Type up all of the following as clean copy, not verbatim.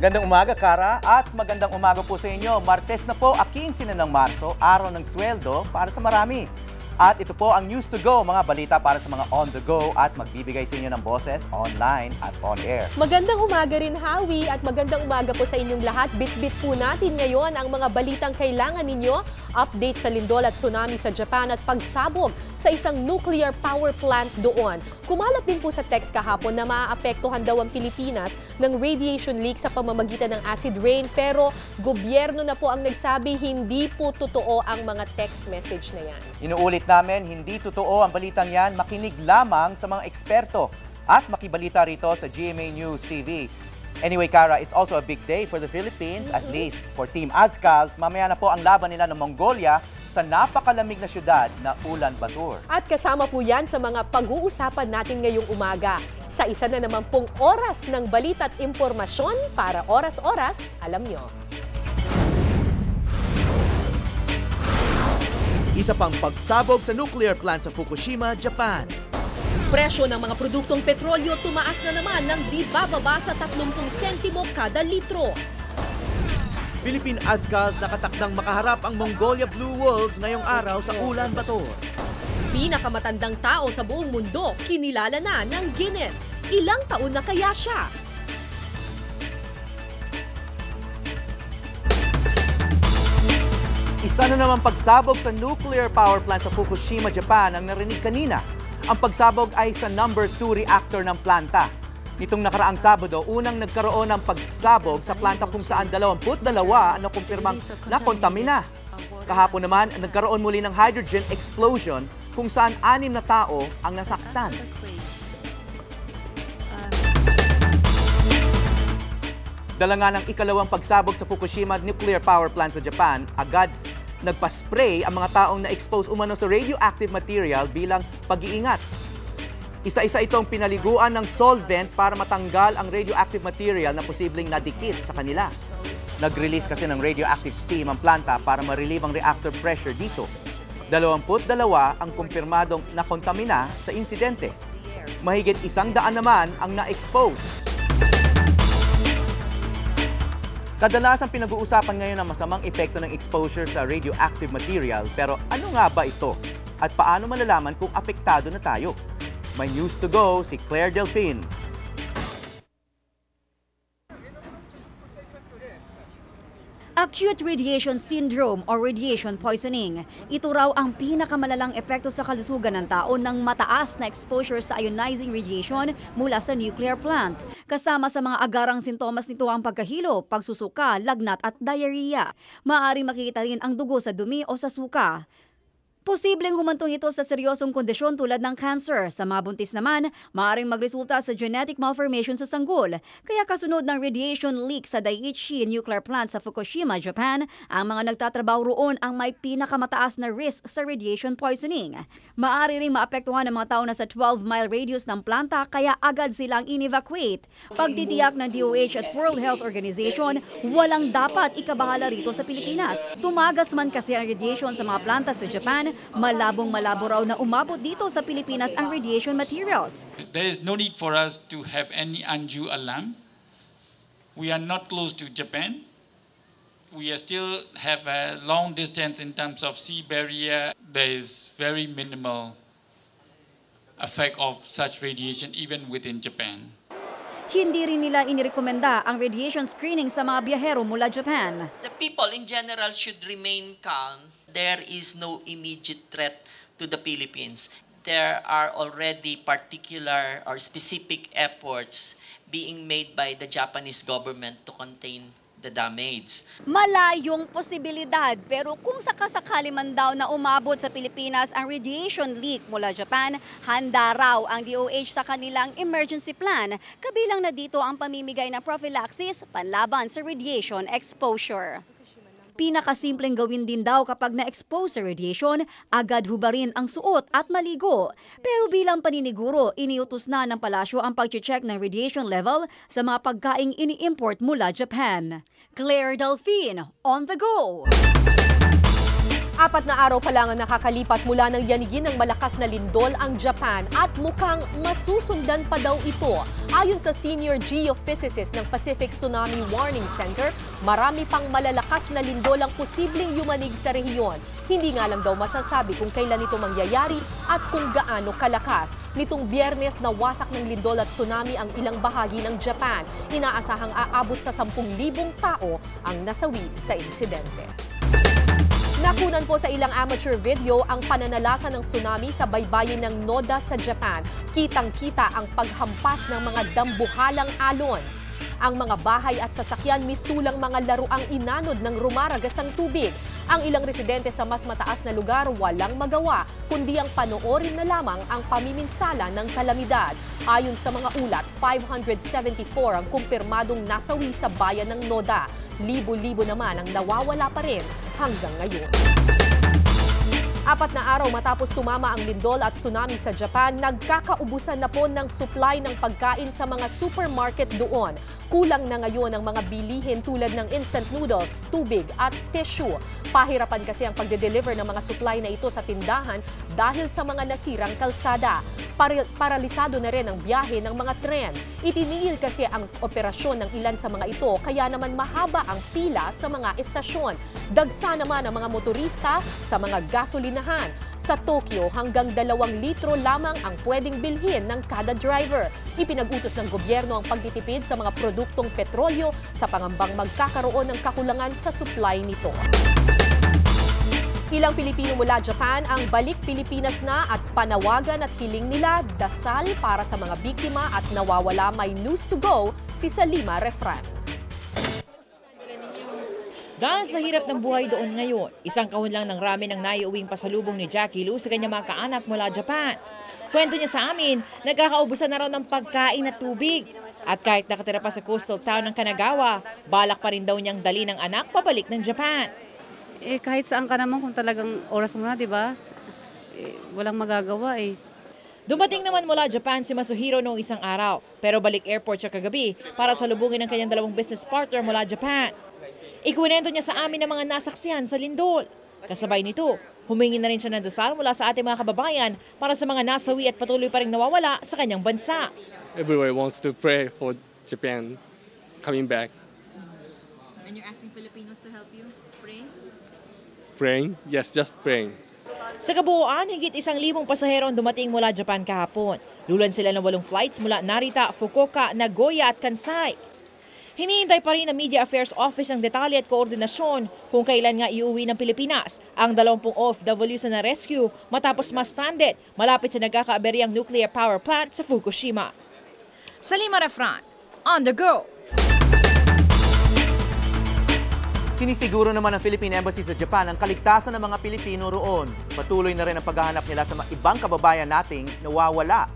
Magandang umaga, Kara, at magandang umaga po sa inyo. Martes na po, 15 ng Marso, araw ng sweldo para sa marami. At ito po ang News to Go, mga balita para sa mga on the go at magbibigay sa inyo ng boses online at on air. Magandang umaga rin, Howie, at magandang umaga po sa inyong lahat. Bit-bit po natin ngayon ang mga balitang kailangan ninyo. Update sa lindol at tsunami sa Japan at pagsabog sa isang nuclear power plant doon. Kumalat din po sa text kahapon na maaapektuhan daw ang Pilipinas ng radiation leak sa pamamagitan ng acid rain, pero gobyerno na po ang nagsabi hindi po totoo ang mga text message na yan. Inuulit namin, hindi totoo ang balitang yan. Makinig lamang sa mga eksperto at makibalita rito sa GMA News TV. Anyway, Kara, it's also a big day for the Philippines, at least for Team Azkals. Mamaya na po ang laban nila ng Mongolia sa napakalamig na syudad na Ulaanbaatar. At kasama po yan sa mga pag-uusapan natin ngayong umaga. Sa isa na naman pong oras ng balita at impormasyon para oras-oras, alam nyo. Isa pang pagsabog sa nuclear plant sa Fukushima, Japan. Presyo ng mga produktong petrolyo tumaas na naman ng di bababa sa 30 sentimo kada litro. Philippine Azkals nakatakdang makaharap ang Mongolia Blue Wolves ngayong araw sa Ulaanbaatar. Pinakamatandang tao sa buong mundo, kinilala na ng Guinness. Ilang taon na kaya siya? Isa na naman pagsabog sa nuclear power plant sa Fukushima, Japan ang narinig kanina. Ang pagsabog ay sa number 2 reactor ng planta. Nitong nakaraang Sabado, unang nagkaroon ng pagsabog sa planta kung saan 22 na kumpirmang nakontamina. Kahapon naman, nagkaroon muli ng hydrogen explosion kung saan 6 na tao ang nasaktan. Dala nga ng ikalawang pagsabog sa Fukushima nuclear power plant sa Japan, agad nagpa-spray ang mga taong na-expose umano sa radioactive material bilang pag-iingat. Isa-isa itong pinaliguan ng solvent para matanggal ang radioactive material na posibleng nadikit sa kanila. Nag-release kasi ng radioactive steam ang planta para ma-relieve ang reactor pressure dito. 22 ang kumpirmadong nakontamina sa insidente. Mahigit 100 naman ang na-expose. Kadalasang pinag-uusapan ngayon ang masamang epekto ng exposure sa radioactive material, pero ano nga ba ito? At paano malalaman kung apektado na tayo? May news to go si Claire Delfin. Acute radiation syndrome or radiation poisoning. Ito raw ang pinakamalalang epekto sa kalusugan ng tao ng mataas na exposure sa ionizing radiation mula sa nuclear plant. Kasama sa mga agarang sintomas nito ang pagkahilo, pagsusuka, lagnat at diarrhea. Maaaring makikita rin ang dugo sa dumi o sa suka. Posibleng humantong ito sa seryosong kondisyon tulad ng cancer. Sa mga buntis naman, maaaring magresulta sa genetic malformation sa sanggol. Kaya kasunod ng radiation leak sa Daiichi nuclear plant sa Fukushima, Japan, ang mga nagtatrabaho roon ang may pinakamataas na risk sa radiation poisoning. Maaari ring maapektuhan ng mga tao na sa 12-mile radius ng planta kaya agad silang in-evacuate. Pagtitiyak ng DOH at World Health Organization, walang dapat ikabahala rito sa Pilipinas. Tumagas man kasi ang radiation sa mga planta sa Japan, malabong-malabo raw na umabot dito sa Pilipinas ang radiation materials. There is no need for us to have any undue alarm. We are not close to Japan. We are still have a long distance in terms of sea barrier. There is very minimal effect of such radiation even within Japan. Hindi rin nila inirekomenda ang radiation screening sa mga biyahero mula Japan. The people in general should remain calm. There is no immediate threat to the Philippines. There are already particular or specific efforts being made by the Japanese government to contain the damage. Malayong posibilidad, pero kung sakasakali man daw na umabot sa Pilipinas ang radiation leak mula Japan, handa raw ang DOH sa kanilang emergency plan. Kabilang na dito ang pamimigay ng prophylaxis panlaban sa radiation exposure. Pinakasimpleng gawin din daw kapag na-expose sa radiation, agad hubarin ang suot at maligo. Pero bilang paniniguro, iniutos na ng palasyo ang pag-check ng radiation level sa mga pagkaing ini-import mula Japan. Claire Delfin, on the go! 4 na araw pa lang ang nakakalipas mula nang yanigin ng malakas na lindol ang Japan at mukhang masusundan pa daw ito. Ayon sa senior geophysicist ng Pacific Tsunami Warning Center, marami pang malalakas na lindol ang posibleng yumanig sa rehiyon. Hindi nga lang daw masasabi kung kailan ito mangyayari at kung gaano kalakas. Nitong Biyernes, nawasak ng lindol at tsunami ang ilang bahagi ng Japan. Inaasahang aabot sa 10,000 tao ang nasawi sa insidente. Nakunan po sa ilang amateur video ang pananalasa ng tsunami sa baybayin ng Noda sa Japan. Kitang-kita ang paghampas ng mga dambuhalang alon. Ang mga bahay at sasakyan mistulang mga laruang inanod ng rumaragasang tubig. Ang ilang residente sa mas mataas na lugar walang magawa, kundi ang panoorin na lamang ang pamiminsala ng kalamidad. Ayon sa mga ulat, 574 ang kumpirmadong nasawi sa bayan ng Noda. Libo-libo naman ang nawawala pa rin hanggang ngayon. 4 na araw matapos tumama ang lindol at tsunami sa Japan, nagkakaubusan na po ng supply ng pagkain sa mga supermarket doon. Kulang na ngayon ang mga bilihin tulad ng instant noodles, tubig at tissue. Pahirapan kasi ang pagde-deliver ng mga supply na ito sa tindahan dahil sa mga nasirang kalsada. Paralisado na rin ang biyahe ng mga tren. Itinigil kasi ang operasyon ng ilan sa mga ito, kaya naman mahaba ang pila sa mga estasyon. Dagsa naman ang mga motorista sa mga gasolinahan. Sa Tokyo, hanggang 2 litro lamang ang pwedeng bilhin ng kada driver. Ipinag-utos ng gobyerno ang pagtitipid sa mga produktong petrolyo sa pangambang magkakaroon ng kakulangan sa supply nito. Ilang Pilipino mula Japan ang balik Pilipinas na at panawagan at hiling nila dasal para sa mga biktima at nawawala. May news to go si Salima Refran. Dahil sa hirap ng buhay doon ngayon, isang kahon lang ng ramen ang naiuwing pasalubong ni Jackie Lu sa kanyang mga kaanak mula Japan. Kwento niya sa amin, nagkakaubusan na raw ng pagkain at tubig. At kahit nakatira pa sa coastal town ng Kanagawa, balak pa rin daw niyang dali ng anak pabalik ng Japan. Kahit saan ka naman kung talagang oras mo na, di ba? Walang magagawa eh. Dumating naman mula Japan si Masuhiro noong isang araw, pero balik airport siya kagabi para salubungin ang kanyang 2 business partner mula Japan. Ikwento niya sa amin ng mga nasaksihan sa lindol. Kasabay nito, humingi na rin siya ng dasal mula sa ating mga kababayan para sa mga nasawi at patuloy pa rin nawawala sa kanyang bansa. Everyone wants to pray for Japan coming back. And you're asking Filipinos to help you pray? Praying? Yes, just praying. Sa kabuuan, higit 1,000 pasahero ang dumating mula Japan kahapon. Lulan sila ng 8 flights mula Narita, Fukuoka, Nagoya at Kansai. Hinihintay pa rin ng Media Affairs Office ang detalye at koordinasyon kung kailan nga iuwi ng Pilipinas ang 20 OFWs na rescue matapos ma-stranded malapit sa nagkakaaberyang nuclear power plant sa Fukushima. Salima Refran, on the go! Sinisiguro naman ng Philippine Embassy sa Japan ang kaligtasan ng mga Pilipino roon. Patuloy na rin ang paghahanap nila sa ibang kababayan nating nawawala.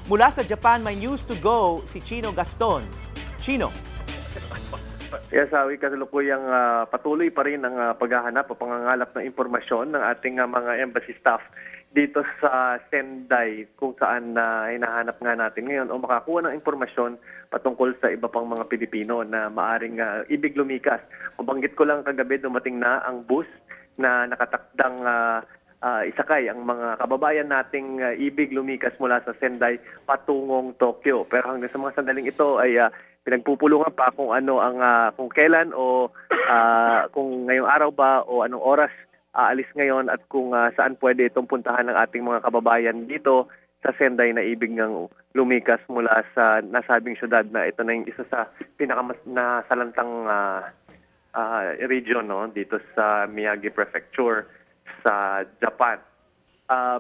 Mula sa Japan, may news to go si Chino Gaston. Chino. Yes, kasalukuyang patuloy pa rin ang paghahanap o pangangalap ng impormasyon ng ating mga embassy staff dito sa Sendai kung saan hinahanap nga natin ngayon o makakuha ng impormasyon patungkol sa iba pang mga Pilipino na maaring ibig lumikas. Mabanggit ko lang kagabi, dumating na ang bus na nakatakdang isakay ang mga kababayan nating ibig lumikas mula sa Sendai patungong Tokyo. Pero hanggang sa mga sandaling ito ay pinagpupulungan pa kung ano ang kung kailan o kung ngayong araw ba o anong oras aalis ngayon at kung saan pwede itong puntahan ng ating mga kababayan dito sa Sendai na ibig ngang lumikas mula sa nasabing syudad na ito na yung isa sa pinakasalantang region dito sa Miyagi Prefecture sa Japan.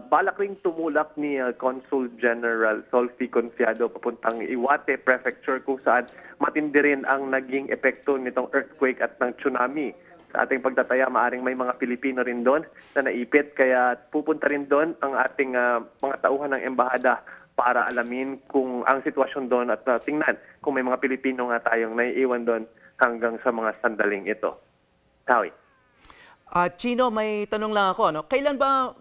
Balak ring tumulak ni Consul General Solfi Confiado papuntang Iwate Prefecture kung saan matindi rin ang naging epekto nitong earthquake at ng tsunami. Sa ating pagtataya, maaring may mga Pilipino rin doon na naipit, kaya pupunta rin doon ang ating mga tauhan ng embahada para alamin kung ang sitwasyon doon at tingnan kung may mga Pilipino nga tayong naiiwan doon hanggang sa mga sandaling ito. Tawi. Chino, may tanong lang ako. Kailan ba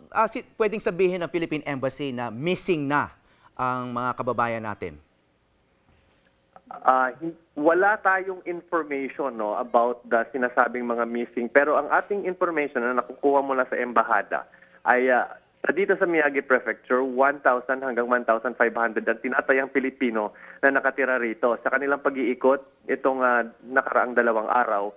pwedeng sabihin ng Philippine Embassy na missing na ang mga kababayan natin? wala tayong information about the sinasabing mga missing. Pero ang ating information na nakukuha mula sa embahada ay dito sa Miyagi Prefecture, 1,000 hanggang 1,500 ang tinatayang Pilipino na nakatira rito. Sa kanilang pag-iikot, itong nakaraang 2 araw,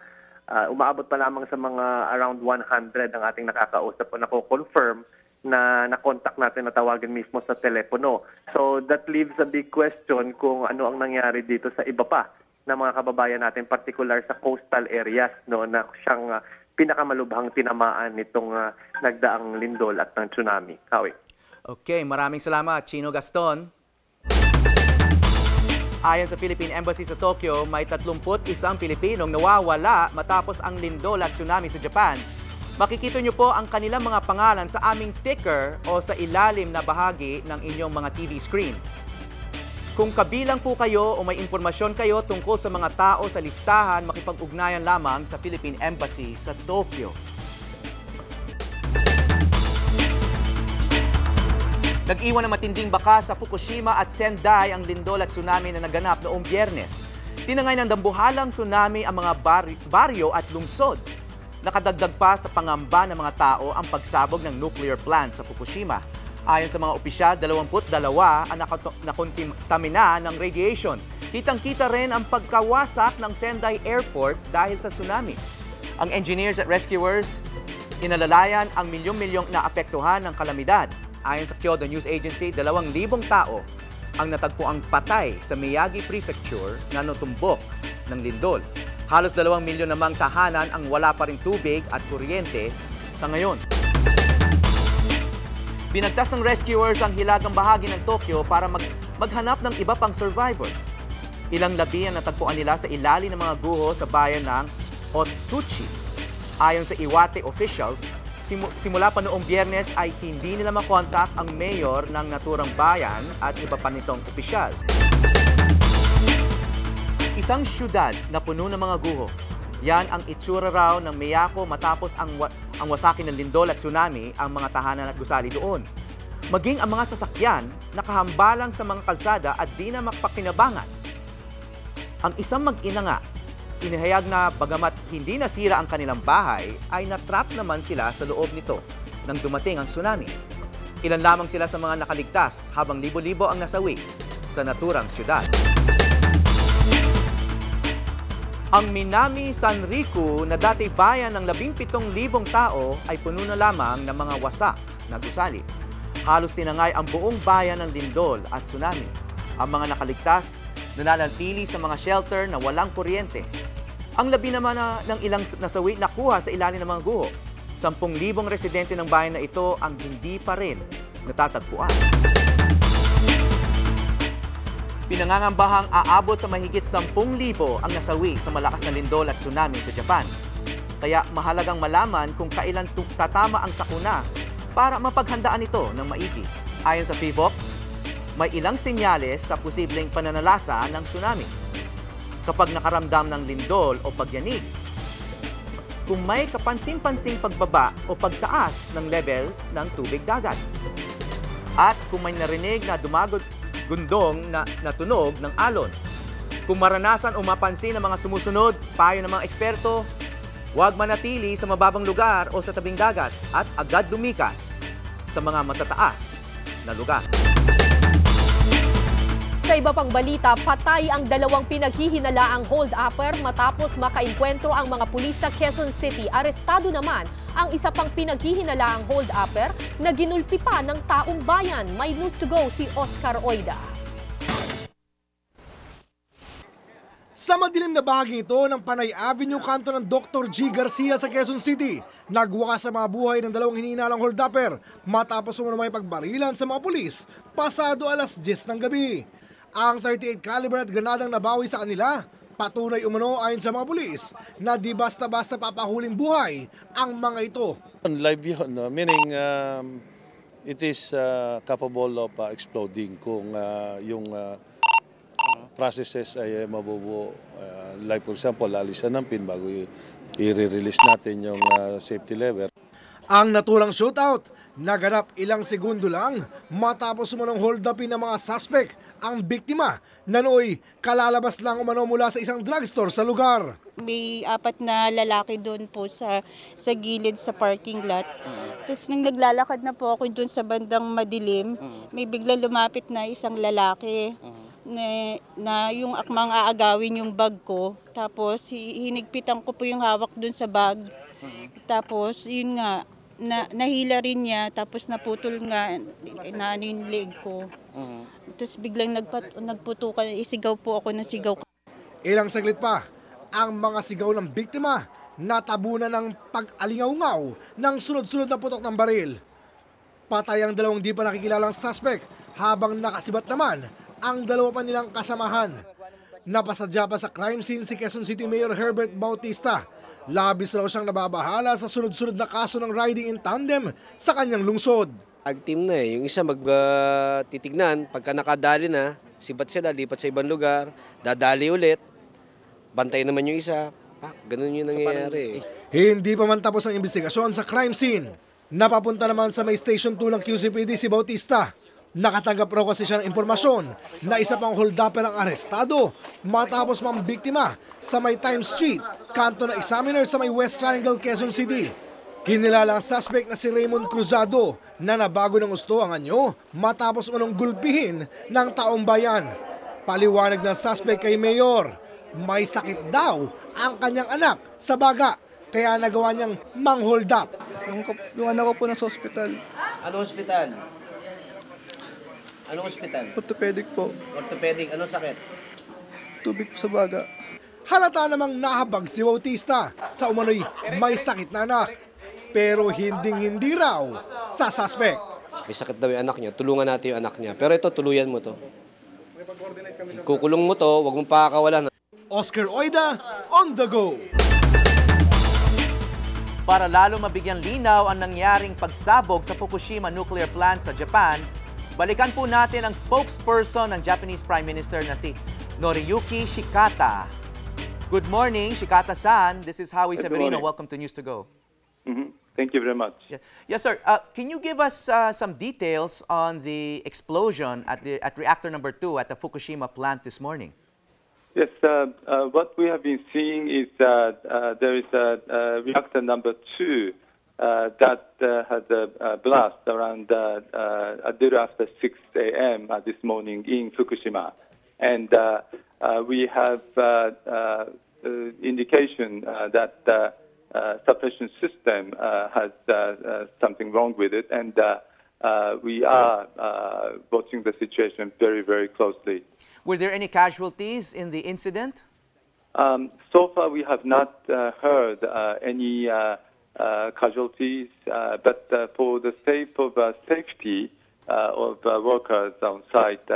umaabot pa lamang sa mga around 100 ang ating nakakausap o nako-confirm na na-contact natin na tawagan mismo sa telepono. So that leaves a big question kung ano ang nangyari dito sa iba pa na mga kababayan natin, particular sa coastal areas na siyang pinakamalubhang tinamaan nitong nagdaang lindol at ng tsunami. Kawi. Okay, maraming salamat, Chino Gaston. Ayon sa Philippine Embassy sa Tokyo, may 31 Pilipinong nawawala matapos ang lindol at tsunami sa Japan. Makikita niyo po ang kanilang mga pangalan sa aming ticker o sa ilalim na bahagi ng inyong mga TV screen. Kung kabilang po kayo o may impormasyon kayo tungkol sa mga tao sa listahan, makipag-ugnayan lamang sa Philippine Embassy sa Tokyo. Nag-iwan ng matinding bakas sa Fukushima at Sendai ang lindol at tsunami na naganap noong Biyernes. Tinangay ng dambuhalang tsunami ang mga baryo at lungsod. Nakadagdag pa sa pangamba ng mga tao ang pagsabog ng nuclear plant sa Fukushima. Ayon sa mga opisyal, 22 ang nakontamina ng radiation. Kitang-kita rin ang pagkawasak ng Sendai Airport dahil sa tsunami. Ang engineers at rescuers, inalalayan ang milyong-milyong naapektuhan ng kalamidad. Ayon sa Kyodo News Agency, 2,000 tao ang natagpuang patay sa Miyagi Prefecture na natumbok ng lindol. Halos 2 milyon namang tahanan ang wala pa ring tubig at kuryente sa ngayon. Pinagtas ng rescuers ang hilagang bahagi ng Tokyo para maghanap ng iba pang survivors. Ilang labi ang natagpuan nila sa ilalim ng mga guho sa bayan ng Otsuchi. Ayon sa Iwate officials, simula pa noong Biyernes ay hindi nila makontak ang mayor ng naturang bayan at iba pa nitong opisyal. Isang syudad na puno ng mga guho. Yan ang itsura raw ng Miyako matapos ang wasakin ng lindol at tsunami ang mga tahanan at gusali doon. Maging ang mga sasakyan nakahambalang sa mga kalsada at di na makapakinabangan. Ang isang mag-ina nga, inihayag na bagamat hindi nasira ang kanilang bahay, ay natrap naman sila sa loob nito nang dumating ang tsunami. Ilan lamang sila sa mga nakaligtas habang libo-libo ang nasawi sa naturang syudad. Ang Minami Sanriku na dati bayan ng 17,000 tao ay puno na lamang ng mga wasak na gusali. Halos tinangay ang buong bayan ng lindol at tsunami. Ang mga nakaligtas nananatili sa mga shelter na walang kuryente. Ang labi naman ng ilang nasawi nakuha sa ilalim ng mga guho. 10,000 residente ng bayan na ito ang hindi pa rin natatagpuan. Pinangangambahang aabot sa mahigit 10,000 ang nasawi sa malakas na lindol at tsunami sa Japan. Kaya mahalagang malaman kung kailan tatama ang sakuna para mapaghandaan ito ng maigi. Ayon sa PHIVOLCS, may ilang senyales sa posibleng pananalasa ng tsunami. Kapag nakaramdam ng lindol o pagyanig, kung may kapansin-pansing pagbaba o pagtaas ng level ng tubig dagat, at kung may narinig na gundong na tunog ng alon. Kung maranasan o mapansin ng mga sumusunod, payo ng mga eksperto, huwag manatili sa mababang lugar o sa tabing dagat at agad lumikas sa mga matataas na lugar. Sa iba pang balita, patay ang 2 pinaghihinalaang hold-upper matapos makainkwentro ang mga pulis sa Quezon City. Arestado naman ang isa pang pinaghihinalaang hold-upper na ginulpi pa ng taong bayan. May news to go si Oscar Oida. Sa madilim na bahagi ito ng Panay Avenue, kanto ng Dr. G. Garcia sa Quezon City, nagwakas sa mga buhay ng 2 hinihinalang hold-upper matapos umano'y pagbarilan sa mga pulis pasado alas 10 ng gabi. Ang 38 caliber at granadang nabawi sa kanila, patunay umano ayon sa mga pulis na di basta-basta papahuling buhay ang mga ito. Live yun, meaning it is capable of exploding kung yung processes ay mabubuo. Like for example, lalisan ng pin bago i-release natin yung safety lever. Ang naturang shootout, naganap ilang segundo lang matapos umanong hold upin ng mga suspect ang biktima na nooy kalalabas lang umano mula sa isang drugstore sa lugar. May 4 na lalaki doon po sa gilid sa parking lot. Tapos nang naglalakad na po ako doon sa bandang madilim, may bigla lumapit na isang lalaki na yung akmang aagawin yung bag ko. Tapos hinigpitan ko po yung hawak doon sa bag. Tapos yun nga, nahila rin niya, tapos naputol nga yung leg ko. Tapos biglang nagputukan, isigaw po ako ng sigaw. Ilang saglit pa, ang mga sigaw ng biktima natabunan ng pag-alingaw-ngaw ng sunod-sunod na putok ng baril. Patay ang 2 di pa nakikilalang suspect habang nakasibat naman ang 2 pa nilang kasamahan. Napasadya pa sa crime scene si Quezon City Mayor Herbert Bautista. Labis raw siyang nababahala sa sunod-sunod na kaso ng riding in tandem sa kanyang lungsod. Ag-team na eh. Yung isa magtitignan, pagka nakadali na, sibat sila, lipat sa ibang lugar, dadali ulit, bantay naman yung isa. Ganun yung nangyayari. Hindi pa man tapos ang investigasyon sa crime scene. Napapunta naman sa may Station 2 ng QCPD si Bautista. Nakatanggap raw kasi siya ng impormasyon na isa pang hold-upper ang arestado matapos biktima sa may Times Street, kanto na Examiner sa may West Triangle, Quezon City. Kinilala ang suspect na si Raymond Cruzado na nabago ng gusto ang anyo matapos manong gulpihin ng taong bayan. Paliwanag ng suspect kay Mayor, may sakit daw ang kanyang anak sa baga kaya nagawa niyang mang-hold up. Yung anak ko po nasa ospital. Ano ospital? Anong ospital? Orthopedic po. Orthopedic, anong sakit? Tubig po sa baga. Halata namang nahabag si Bautista sa umano'y may sakit na anak. Pero hindi raw sa suspect. May sakit daw yung anak niya, tulungan natin yung anak niya. Pero ito, tuluyan mo to. Kukulong mo to, huwag mong pakakawalan. Oscar Oida, on the go! Para lalo mabigyang linaw ang nangyaring pagsabog sa Fukushima Nuclear Plant sa Japan, balikan po natin ang spokesperson ng Japanese Prime Minister na si Noriyuki Shikata. Good morning, Shikata-san. This is Howie Severino. Welcome to News to Go. Thank you very much. Yes, sir. Can you give us some details on the explosion at reactor number 2 at the Fukushima plant this morning? Yes, what we have been seeing is that there is a reactor number 2 that had a blast around a little after 6 a.m. This morning in Fukushima. And we have indication that suppression system has something wrong with it, and we are watching the situation very, very closely. Were there any casualties in the incident? So far, we have not heard any casualties, but for the sake of safety of workers on site,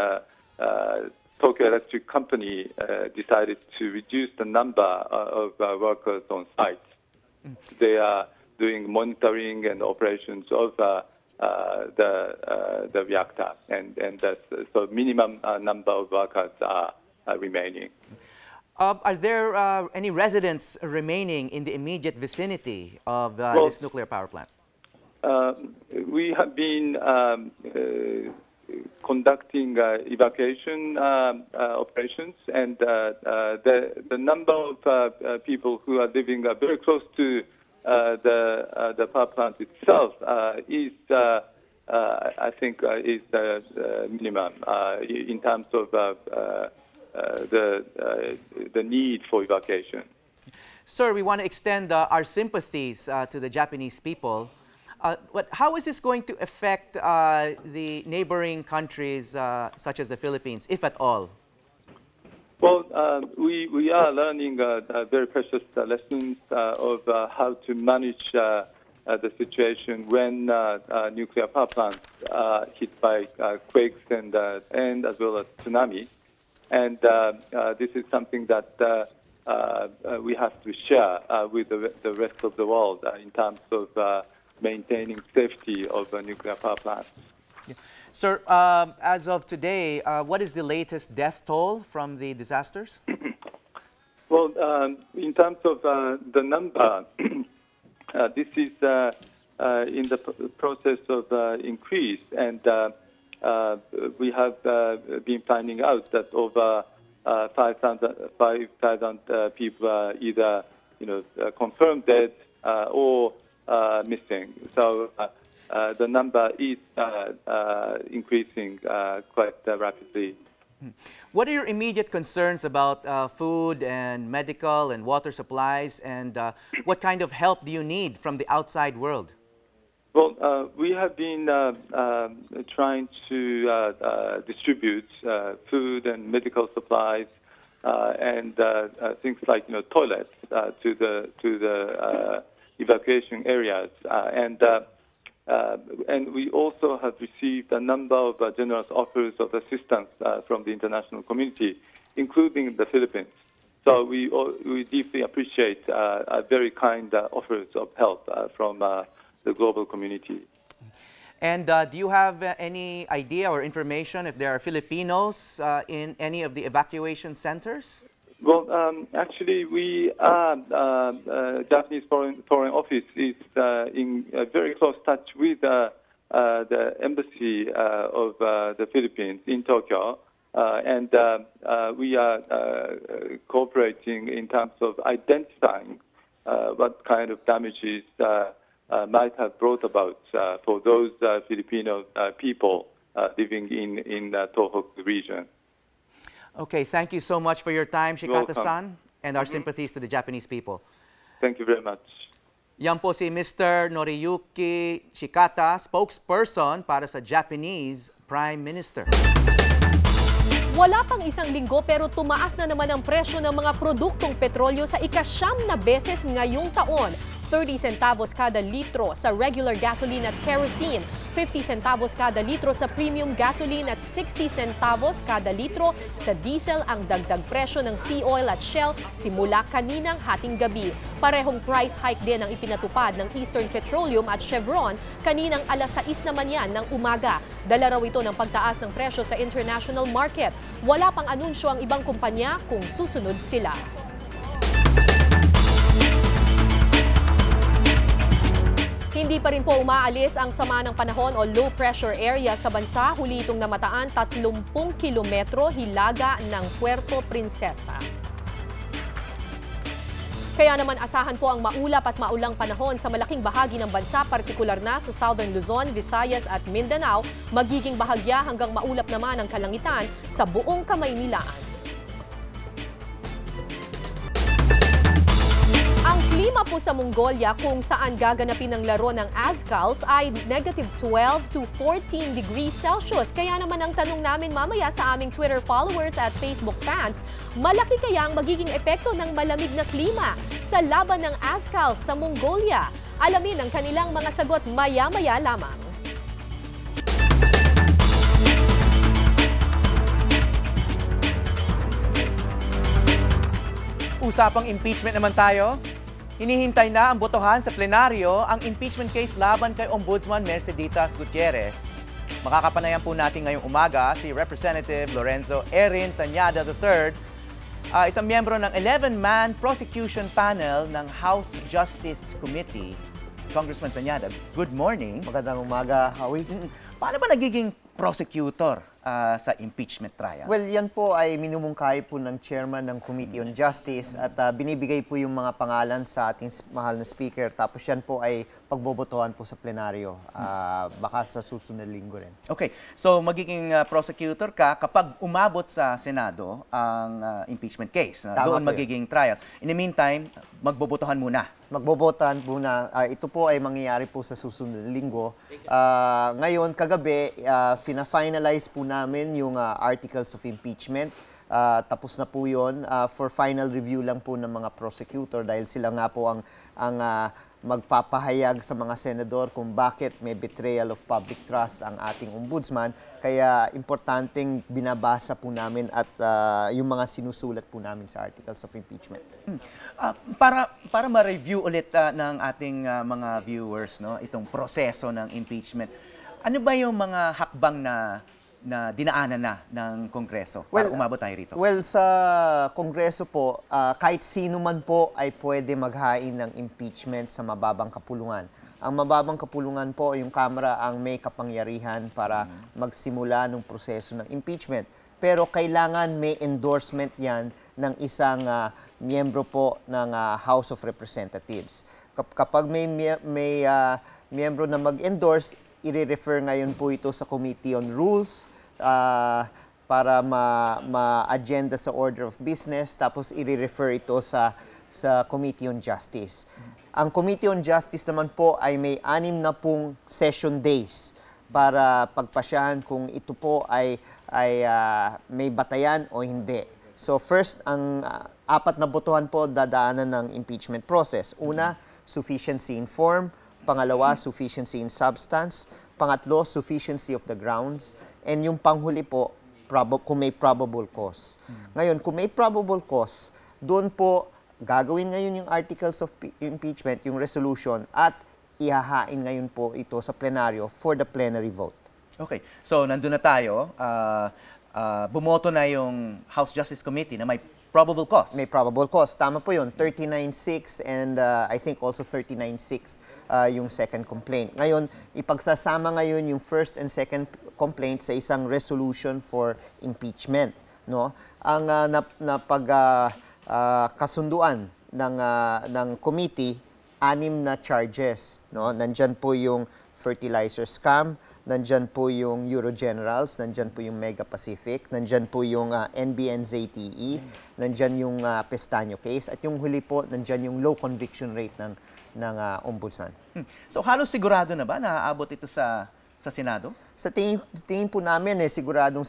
Tokyo Electric Company decided to reduce the number of workers on site. They are doing monitoring and operations of the reactor, and so minimum number of workers are remaining. Are there any residents remaining in the immediate vicinity of this nuclear power plant? We have been conducting evacuation operations, and the number of people who are living very close to the power plant itself is, I think, is minimum in terms of the need for evacuation. Sir, we want to extend our sympathies to the Japanese people. But how is this going to affect the neighboring countries such as the Philippines, if at all? Well, we are learning very precious lessons of how to manage the situation when nuclear power plants are hit by quakes and as well as tsunami. And this is something that we have to share with the rest of the world in terms of maintaining safety of nuclear power plants. Yeah. Sir, as of today, what is the latest death toll from the disasters? Well, in terms of the number, this is in the process of increase, and we have been finding out that over 5,000 people are either confirmed dead or missing. So the number is increasing quite rapidly. What are your immediate concerns about food and medical and water supplies, and what kind of help do you need from the outside world? Well, we have been trying to distribute food and medical supplies and things like toilets to the evacuation areas, and we also have received a number of generous offers of assistance from the international community, including the Philippines. So we deeply appreciate very kind offers of help from the global community. And do you have any idea or information if there are Filipinos in any of the evacuation centers? Well, actually, we Japanese Foreign Office is in very close touch with the embassy of the Philippines in Tokyo, and we are cooperating in terms of identifying what kind of damages might have brought about for those Filipino people living in the Tohoku region. Okay, thank you so much for your time, Shikata-san, and our sympathies to the Japanese people. Thank you very much. Yan po si Mr. Noriyuki Shikata, spokesperson para sa Japanese Prime Minister. Wala pang isang linggo pero tumaas na naman ang presyo ng mga produktong petrolyo sa ika-9 na beses ngayong taon. 30 centavos kada litro sa regular gasoline at kerosene, 50 centavos kada litro sa premium gasoline at 60 centavos kada litro sa diesel ang dagdag presyo ng Sea Oil at Shell simula kaninang hating gabi. Parehong price hike din ang ipinatupad ng Eastern Petroleum at Chevron kaninang alas 6 naman yan ng umaga. Dala raw ito ng pagtaas ng presyo sa international market. Wala pang anunsyo ang ibang kumpanya kung susunod sila. Hindi pa rin po umaalis ang sama ng panahon o low pressure area sa bansa. Huli itong namataan 30 kilometro hilaga ng Puerto Princesa. Kaya naman asahan po ang maulap at maulang panahon sa malaking bahagi ng bansa, partikular na sa Southern Luzon, Visayas at Mindanao. Magiging bahagya hanggang maulap naman ang kalangitan sa buong Kamaynilaan. Ang klima po sa Mongolia kung saan gaganapin ang laro ng Azkals ay -12 to 14 degrees Celsius. Kaya naman ang tanong namin mamaya sa aming Twitter followers at Facebook fans, malaki kaya ang magiging epekto ng malamig na klima sa laban ng Azkals sa Mongolia? Alamin ang kanilang mga sagot maya-maya lamang. Usapang impeachment naman tayo. Hinihintay na ang botohan sa plenaryo ang impeachment case laban kay Ombudsman Merceditas Gutierrez. Makakapanayan po natin ngayong umaga si Representative Lorenzo Erin Tañada III, isang miyembro ng 11-man prosecution panel ng House Justice Committee. Congressman Tañada, good morning. Magandang umaga, Howie. Paano ba nagiging prosecutor sa impeachment trial? Well, yan po ay minumungkahi po ng chairman ng Committee on Justice at binibigay po yung mga pangalan sa ating mahal na speaker. Tapos yan po ay pagbobotohan po sa plenaryo. Baka sa susunod linggo rin. Okay. So magiging prosecutor ka kapag umabot sa Senado ang impeachment case. Doon magiging trial. In the meantime, magbobotohan muna. Magbobotohan muna. Ito po ay mangyayari po sa susunod linggo. Ngayon, kagabi, fina-finalize po namin yung articles of impeachment. Tapos na po yun. For final review lang po ng mga prosecutor dahil sila nga po ang magpapahayag sa mga senador kung bakit may betrayal of public trust ang ating ombudsman. Kaya importanteng binabasa po namin at yung mga sinusulat po namin sa articles of impeachment. Para ma-review ulit ng ating mga viewers, no, itong proseso ng impeachment, ano ba yung mga hakbang na dinaanan na ng Kongreso para umabot tayo rito? Well, sa Kongreso po, kahit sino man po ay pwede maghain ng impeachment sa mababang kapulungan. Ang mababang kapulungan po, yung Kamara ang may kapangyarihan para magsimula ng proseso ng impeachment. Pero kailangan may endorsement yan ng isang miyembro po ng House of Representatives. Kapag may miyembro na mag-endorse, i-refer ngayon po ito sa Committee on Rules para ma-agenda sa Order of Business, tapos i-refer ito sa Committee on Justice. Ang Committee on Justice naman po ay may 6 na pong session days para pagpasyahan kung ito po ay may batayan o hindi. So first, ang 4 na botohan po dadaanan ng impeachment process. Una, sufficiency in form. Pangalawa, sufficiency in substance. Pangatlo, sufficiency of the grounds. And yung panghuli po, kung may probable cause. Ngayon, kung may probable cause, doon po gagawin ngayon yung articles of impeachment, yung resolution, at ihahain ngayon po ito sa plenaryo for the plenary vote. Okay. So, nandun na tayo. Bumoto na yung House Justice Committee na may probable cause. May probable cause. Tama po yun. 39-6 and I think also 39-6 yung second complaint. Ngayon, ipagsasama ngayon yung first and second complaint sa isang resolution for impeachment. No? Ang kasunduan ng committee, 6 na charges. No? Nandyan po yung fertilizer scam, nandyan po yung Eurogenerals, nandyan po yung Mega Pacific, nandyan po yung NBN-ZTE, nandyan yung Pestaño case, at yung huli po, nandyan yung low conviction rate ng Ombudsman. So halos sigurado na ba na aabot ito sa Senado? Sa tingin po namin, sigurado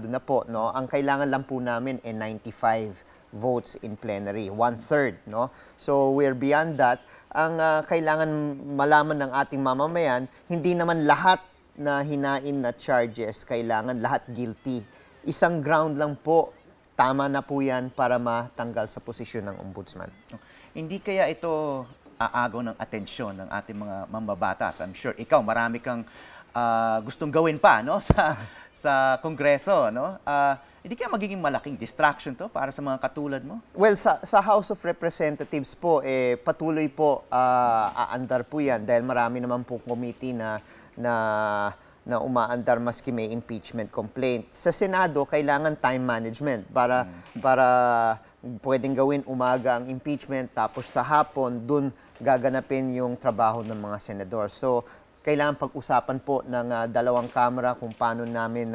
na po. No? Ang kailangan lang po namin 95 votes in plenary, 1/3. No? So we're beyond that. Ang kailangan malaman ng ating mamamayan, hindi naman lahat na hinain na charges, kailangan lahat guilty. Isang ground lang po, tama na po yan para matanggal sa posisyon ng Ombudsman. Hindi kaya ito aagaw ng atensyon ng ating mga mambabatas? I'm sure ikaw, marami kang gustong gawin pa, no? sa Kongreso, no? Hindi kaya magiging malaking distraction to para sa mga katulad mo? Well, sa House of Representatives po, patuloy po aandar po yan dahil marami naman po committee na umaandar maski may impeachment complaint. Sa Senado, kailangan time management para pwedeng gawin umaga ang impeachment, tapos sa hapon, dun gaganapin yung trabaho ng mga senador. So, kailangan pag-usapan po ng dalawang kamara kung paano namin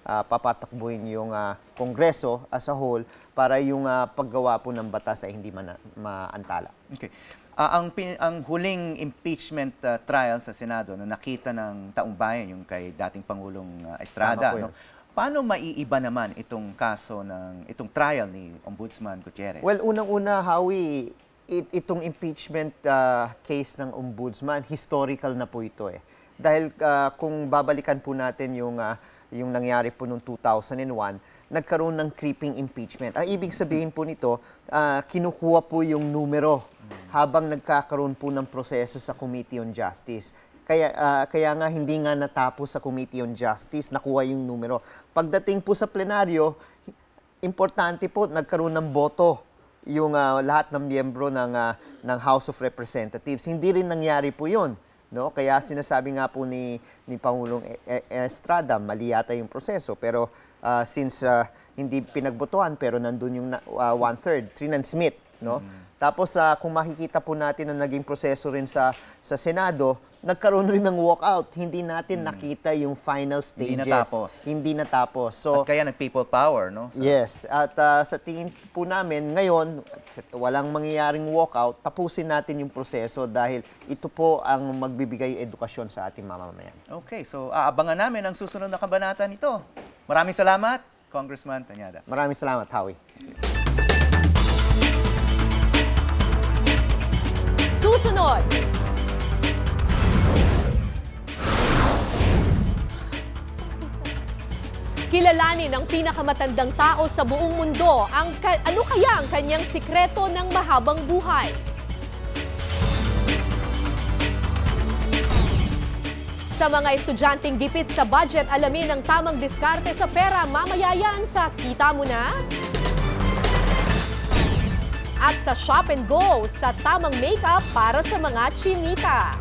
papatakbuhin yung Kongreso as a whole para yung paggawa po ng batas ay hindi maantala. Okay. Ang huling impeachment trial sa Senado na nakita ng taong bayan, yung kay dating Pangulong Estrada, no? Paano maiiba naman itong kaso itong trial ni Ombudsman Gutierrez? Well, unang-una, Howie, itong impeachment case ng Ombudsman, historical na po ito eh. Dahil kung babalikan po natin yung nangyari po noong 2001, nagkaroon ng creeping impeachment. Ang ibig sabihin po nito, kinukuha po yung numero habang nagkakaroon po ng proseso sa Committee on Justice. Kaya nga hindi nga natapos sa Committee on Justice, nakuha yung numero. Pagdating po sa plenaryo, importante po nagkaroon ng boto yung lahat ng miyembro ng House of Representatives. Hindi rin nangyari po yun. No? Kaya sinasabi nga po ni Pangulong Estrada, mali yata yung proseso. Pero since hindi pinagbotohan, pero nandun yung 1/3, Trinan-Smith. No? Tapos kung makikita po natin na naging proseso rin sa Senado, nagkaroon rin ng walkout. Hindi natin nakita yung final stages. Hindi natapos. So, at kaya nag-people power, no? So, yes. At sa tingin po namin, ngayon, walang mangyayaring walkout, tapusin natin yung proseso dahil ito po ang magbibigay edukasyon sa ating mamamayan. Okay, so aabangan namin ang susunod na kabanata nito. Maraming salamat, Congressman Tañada. Maraming salamat, Howie. Susunod! Kilalanin ang pinakamatandang tao sa buong mundo. Ano kaya ang kanyang sikreto ng mahabang buhay? Sa mga estudyanteng gipit sa budget, alamin ang tamang diskarte sa pera. Mamaya yan sa Kita Mo Na. At sa Shop and Go, sa tamang makeup para sa mga chinita.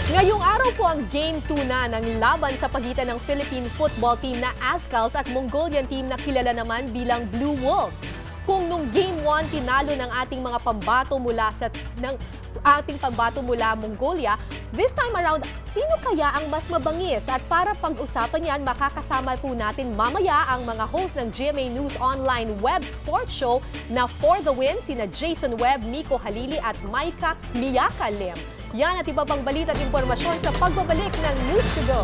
Ngayong araw po ang Game 2 na ng laban sa pagitan ng Philippine football team na Azkals at Mongolian team na kilala naman bilang Blue Wolves. Kung nung Game 1 tinalo ng ating mga pambato mula Mongolia, this time around, sino kaya ang mas mabangis? At para pag-usapan yan, makakasama po natin mamaya ang mga host ng GMA News Online Web Sports Show na For the Win, sina Jason Webb, Miko Halili at Miyaka Lim. Yan at iba pang balita at impormasyon sa pagbabalik ng News to Go.